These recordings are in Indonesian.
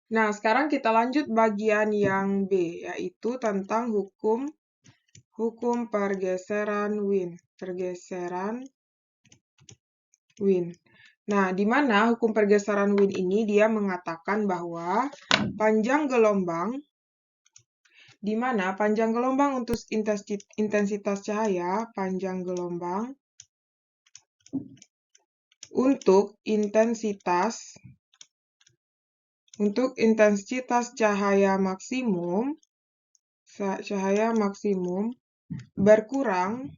Nah, sekarang kita lanjut bagian yang B, yaitu tentang hukum pergeseran Wien. Pergeseran Wien. Nah, di mana hukum pergeseran Wien ini dia mengatakan bahwa panjang gelombang di mana panjang gelombang untuk intensitas cahaya, panjang gelombang untuk intensitas cahaya maksimum berkurang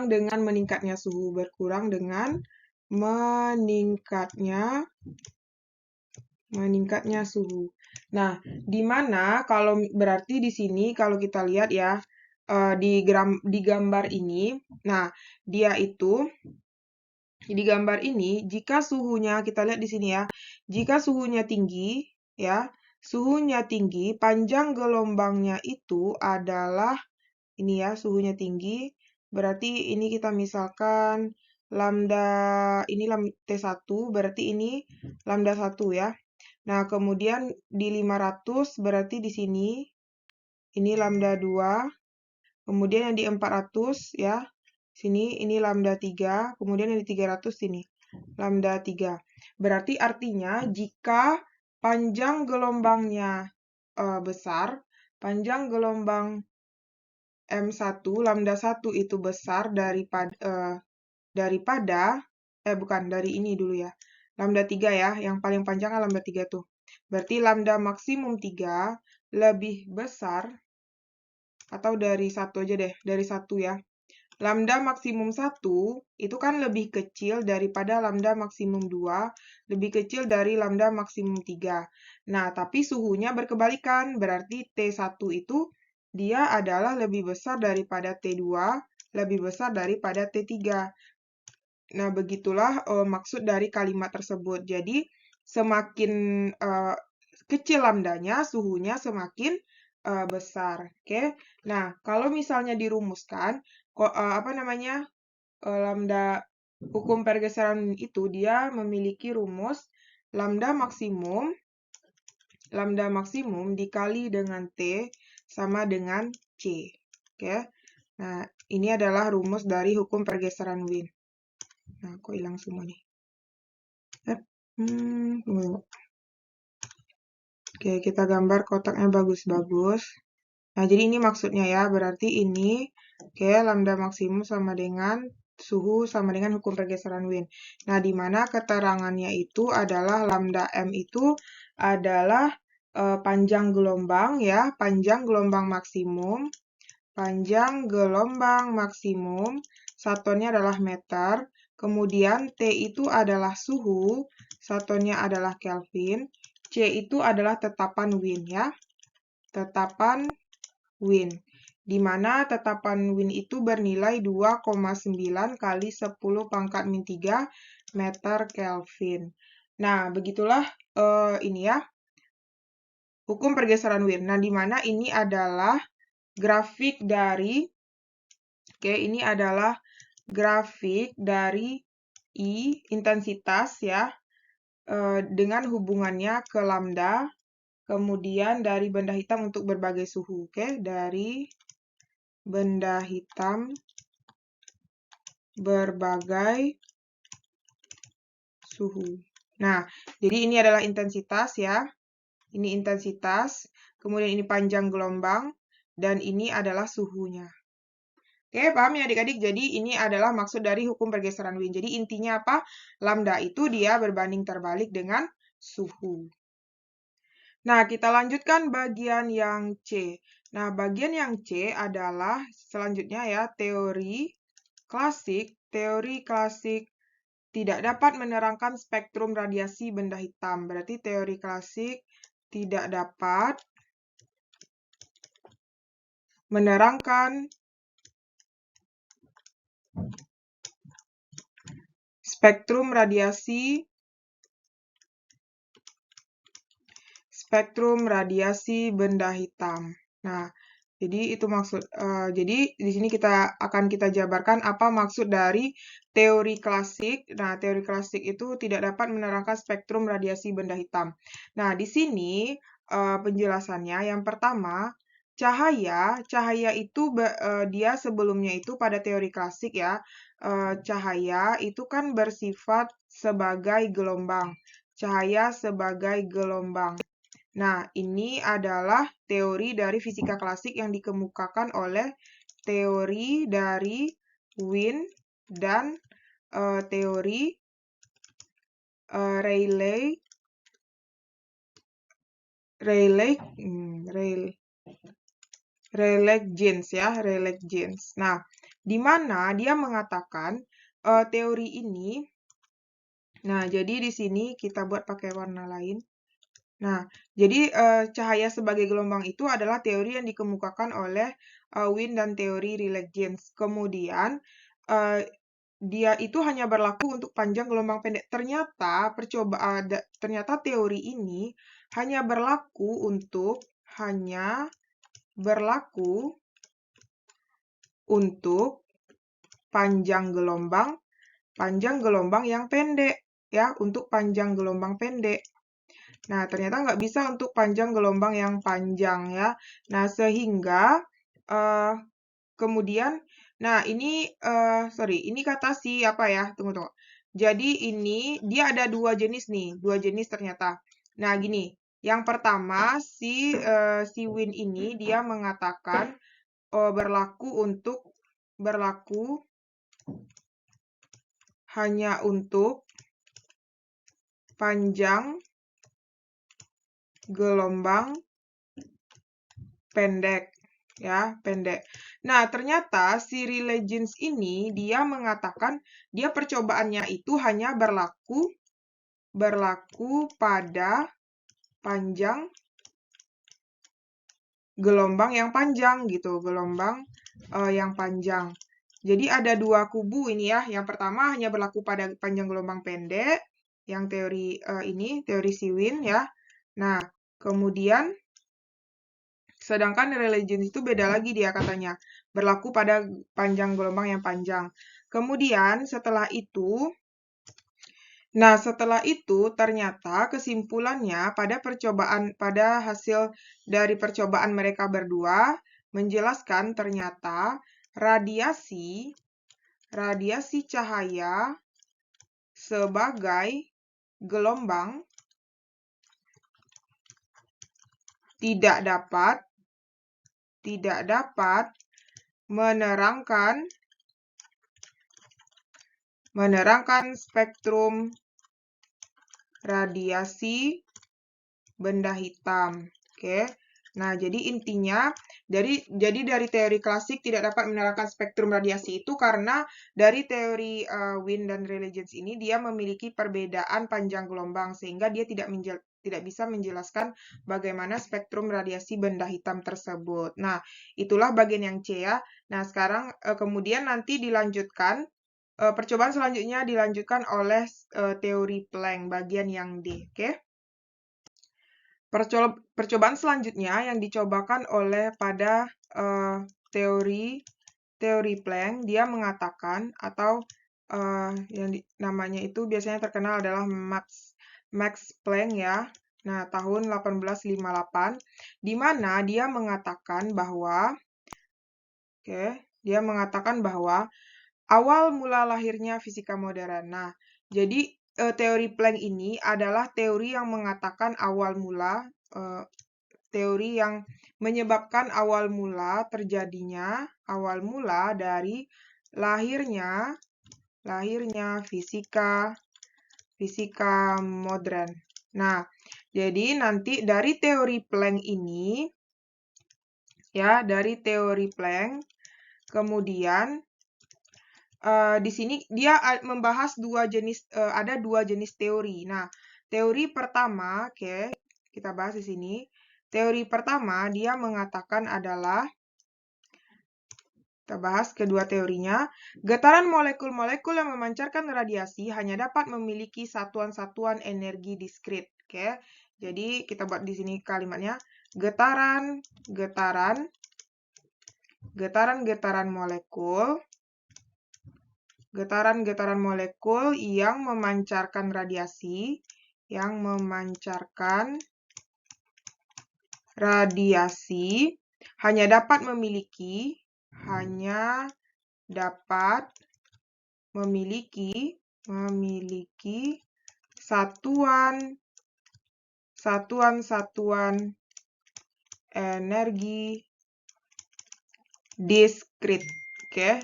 dengan meningkatnya suhu, meningkatnya suhu. Nah, di mana kalau berarti di sini kalau kita lihat ya di gambar ini, nah dia itu di gambar ini jika suhunya kita lihat di sini ya, jika suhunya tinggi ya, panjang gelombangnya itu adalah ini ya, suhunya tinggi. Berarti ini kita misalkan lambda ini T1, berarti ini lambda 1 ya. Nah, kemudian di 500 berarti di sini ini lambda 2. Kemudian yang di 400 ya. Sini ini lambda 3, kemudian yang di 300 sini lambda 3. Berarti artinya jika panjang gelombangnya besar, panjang gelombang M1 lambda 1 itu besar dari ini dulu ya. Lambda 3 ya, yang paling panjang lambda 3 tuh. Berarti lambda maksimum 3 lebih besar, atau dari 1 aja deh, dari 1 ya. Lambda maksimum 1 itu kan lebih kecil daripada lambda maksimum 2, lebih kecil dari lambda maksimum 3. Nah, tapi suhunya berkebalikan, berarti T1 itu dia adalah lebih besar daripada T2, lebih besar daripada T3. Nah, begitulah maksud dari kalimat tersebut. Jadi, semakin kecil lambdanya, suhunya semakin besar. Oke. Nah, kalau misalnya dirumuskan, lambda hukum pergeseran itu dia memiliki rumus lambda maksimum dikali dengan T sama dengan C. Oke. Nah, ini adalah rumus dari hukum pergeseran Wien. Nah, kok hilang semua nih? Oke, kita gambar kotaknya bagus-bagus. Nah, jadi ini maksudnya ya, berarti ini, oke, lambda maksimum sama dengan suhu sama dengan hukum pergeseran Wien. Nah, di mana keterangannya itu adalah lambda M itu adalah panjang gelombang ya, panjang gelombang maksimum, satuannya adalah meter, kemudian T itu adalah suhu, satuannya adalah Kelvin, C itu adalah tetapan Wien ya, tetapan Wien, di mana tetapan Wien itu bernilai 2,9 kali 10 pangkat min 3 meter Kelvin. Nah, begitulah ini ya, hukum pergeseran Wien. Nah, di mana ini adalah grafik dari, ini adalah grafik dari I, intensitas ya, dengan hubungannya ke lambda, kemudian dari benda hitam untuk berbagai suhu, dari benda hitam berbagai suhu. Nah, jadi ini adalah intensitas ya. Ini intensitas, kemudian ini panjang gelombang, dan ini adalah suhunya. Oke, paham ya adik-adik? Jadi ini adalah maksud dari hukum pergeseran Wien. Jadi intinya apa? Lambda itu dia berbanding terbalik dengan suhu. Nah, kita lanjutkan bagian yang C. Nah, bagian yang C adalah selanjutnya ya, teori klasik tidak dapat menerangkan spektrum radiasi benda hitam. Berarti teori klasik tidak dapat menerangkan spektrum radiasi benda hitam. Nah, Jadi itu maksud. Jadi di sini kita jabarkan apa maksud dari teori klasik. Nah, teori klasik itu tidak dapat menerangkan spektrum radiasi benda hitam. Nah, di sini penjelasannya yang pertama, cahaya itu dia sebelumnya itu pada teori klasik ya, cahaya itu kan bersifat sebagai gelombang. Cahaya sebagai gelombang. Nah, ini adalah teori dari fisika klasik yang dikemukakan oleh teori dari Wien dan teori Rayleigh-Jeans ya, Rayleigh-Jeans. Nah, di mana dia mengatakan teori ini. Nah, jadi di sini kita buat pakai warna lain. Nah, jadi cahaya sebagai gelombang itu adalah teori yang dikemukakan oleh Wien dan teori Rayleigh-Jeans. Kemudian, dia itu hanya berlaku untuk panjang gelombang pendek. Ternyata teori ini hanya berlaku untuk panjang gelombang yang pendek ya, untuk panjang gelombang pendek. Nah, ternyata nggak bisa untuk panjang gelombang yang panjang ya. Nah, sehingga kemudian, nah ini, ini kata si apa ya, tunggu. Jadi ini, dia ada dua jenis nih, dua jenis ternyata. Nah, gini, yang pertama si Wien ini, dia mengatakan berlaku hanya untuk panjang gelombang pendek ya, pendek. Nah, ternyata si Rayleigh-Jeans ini dia mengatakan dia percobaannya itu hanya berlaku pada panjang gelombang yang panjang gitu, gelombang yang panjang. Jadi ada dua kubu ini ya. Yang pertama hanya berlaku pada panjang gelombang pendek, yang teori teori si Wien ya. Nah, kemudian sedangkan Rayleigh-Jeans itu beda lagi dia katanya, berlaku pada panjang gelombang yang panjang. Kemudian setelah itu ternyata kesimpulannya pada hasil dari percobaan mereka berdua menjelaskan ternyata radiasi cahaya sebagai gelombang tidak dapat menerangkan spektrum radiasi benda hitam. Oke. Nah, jadi intinya dari teori klasik tidak dapat menerangkan spektrum radiasi itu karena dari teori Wien dan Rayleigh-Jeans ini dia memiliki perbedaan panjang gelombang sehingga dia tidak bisa menjelaskan bagaimana spektrum radiasi benda hitam tersebut. Nah, itulah bagian yang C ya. Nah, sekarang kemudian nanti dilanjutkan percobaan selanjutnya dilanjutkan oleh teori Planck bagian yang D, oke? Percobaan selanjutnya yang dicobakan oleh pada teori Planck, dia mengatakan atau yang namanya itu biasanya terkenal adalah Max Planck ya. Nah, tahun 1858, di mana dia mengatakan bahwa awal mula lahirnya fisika modern. Nah, jadi teori Planck ini adalah teori yang mengatakan teori yang menyebabkan awal mula dari lahirnya fisika modern. Nah, jadi nanti dari teori Planck ini ya, dari teori Planck kemudian di sini dia membahas ada dua jenis teori. Nah, teori pertama, kita bahas di sini. Teori pertama dia mengatakan adalah, kita bahas kedua teorinya, getaran molekul-molekul yang memancarkan radiasi hanya dapat memiliki satuan-satuan energi diskrit. Jadi kita buat di sini kalimatnya, getaran Getaran-getaran molekul yang memancarkan radiasi, hanya dapat memiliki satuan energi diskrit.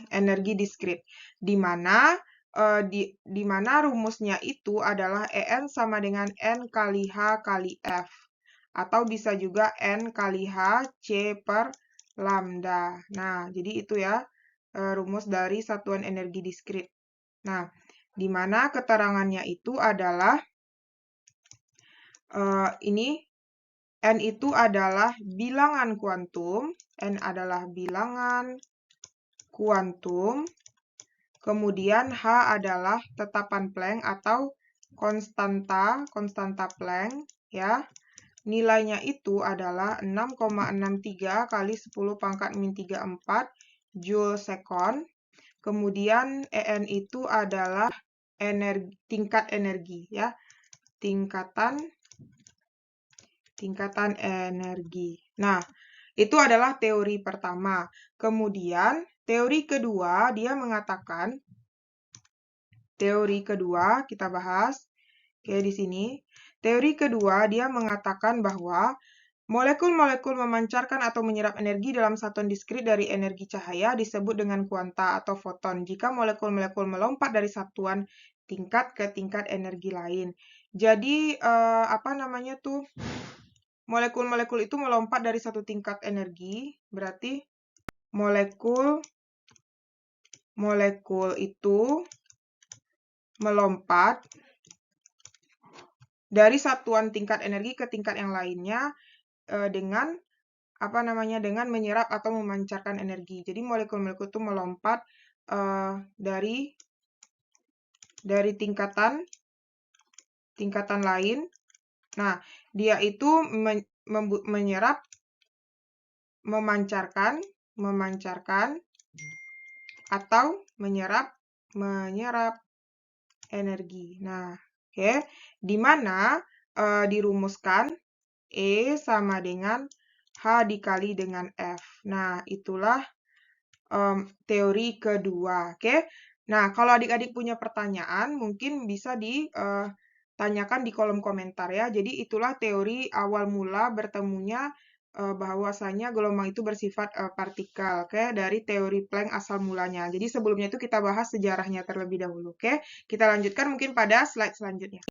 Energi diskrit. Di mana rumusnya itu adalah En sama dengan N kali H kali F. Atau bisa juga N kali H C per lambda. Nah, jadi itu ya rumus dari satuan energi diskrit. Nah, di mana keterangannya itu adalah ini N itu adalah bilangan kuantum. N adalah bilangan kuantum. Kemudian H adalah tetapan Planck atau konstanta Planck ya. Nilainya itu adalah 6,63 kali 10⁻³ Joule sekon. Kemudian En itu adalah tingkat energi ya. Tingkatan energi. Nah, itu adalah teori pertama. Kemudian teori kedua dia mengatakan, kita bahas di sini. Teori kedua dia mengatakan bahwa molekul-molekul memancarkan atau menyerap energi dalam satuan diskrit dari energi cahaya disebut dengan kuanta atau foton. Jika molekul-molekul melompat dari satuan tingkat ke tingkat energi lain. Jadi molekul-molekul itu melompat dari satu tingkat energi, berarti molekul itu melompat dari satuan tingkat energi ke tingkat yang lainnya dengan dengan menyerap atau memancarkan energi. Jadi molekul-molekul itu melompat dari tingkatan lain. Nah, dia itu menyerap, memancarkan atau menyerap energi. Nah, di mana dirumuskan E sama dengan H dikali dengan F. Nah, itulah teori kedua. Nah, kalau adik-adik punya pertanyaan, mungkin bisa ditanyakan di kolom komentar ya. Jadi itulah teori awal mula bertemunya bahwasanya gelombang itu bersifat partikel, dari teori Planck asal mulanya. Jadi sebelumnya itu kita bahas sejarahnya terlebih dahulu, Kita lanjutkan mungkin pada slide selanjutnya.